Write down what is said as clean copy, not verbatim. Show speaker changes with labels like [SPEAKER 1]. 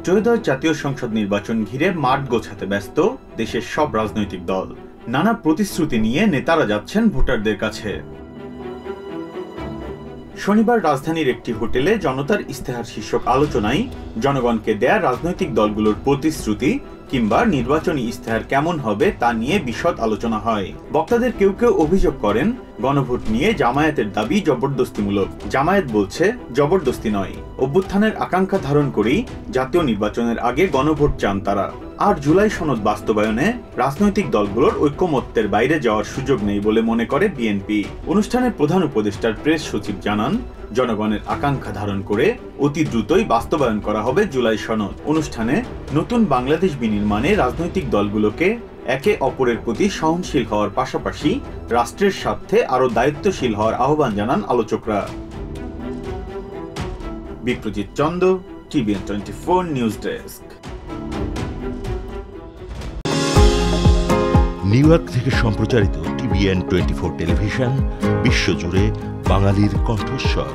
[SPEAKER 1] ত্রয়োদশ জাতীয় সংসদ নির্বাচন ঘিরে মাঠ গোছাতে ব্যস্ত দেশের সব রাজনৈতিক দল। নানা প্রতিশ্রুতি নিয়ে নেতারা যাচ্ছেন ভোটারদের কাছে। শনিবার রাজধানীর একটি হোটেলে জনতার ইস্তেহার শীর্ষক আলোচনায় জনগণকে দেয়া রাজনৈতিক দলগুলোর প্রতিশ্রুতি কিংবা নির্বাচনী ইস্তেহার কেমন হবে তা নিয়ে বিশদ আলোচনা হয়। বক্তাদের কেউ কেউ অভিযোগ করেন, গণভোট নিয়ে জামায়াতের দাবি জবরদস্তিমূলক। জামায়াত বলছে জবরদস্তি নয়, অভ্যুত্থানের আকাঙ্ক্ষা ধারণ করেই জাতীয় নির্বাচনের আগে গণভোট চান তারা। আর জুলাই সনদ বাস্তবায়নে রাজনৈতিক দলগুলোর ঐকমত্যের বাইরে যাওয়ার সুযোগ নেই বলে মনে করে বিএনপি। অনুষ্ঠানে প্রধান উপদেষ্টার প্রেস সচিব জানান, জনগণের আকাঙ্ক্ষা ধারণ করে অতি দ্রুতই বাস্তবায়ন করা হবে জুলাই সনদ। অনুষ্ঠানে নতুন বাংলাদেশ বিনির্মাণে রাজনৈতিক দলগুলোকে একে অপরের প্রতি সহনশীল হওয়ার পাশাপাশি রাষ্ট্রের স্বার্থে আরও দায়িত্বশীল হওয়ার আহ্বান জানান আলোচকরা। Biprajit Chanda, TVN24 news desk.
[SPEAKER 2] New York থেকে সম্প্রচারিত TVN24 টেলিভিশন বিশ্বজুড়ে বাঙালির কণ্ঠস্বর।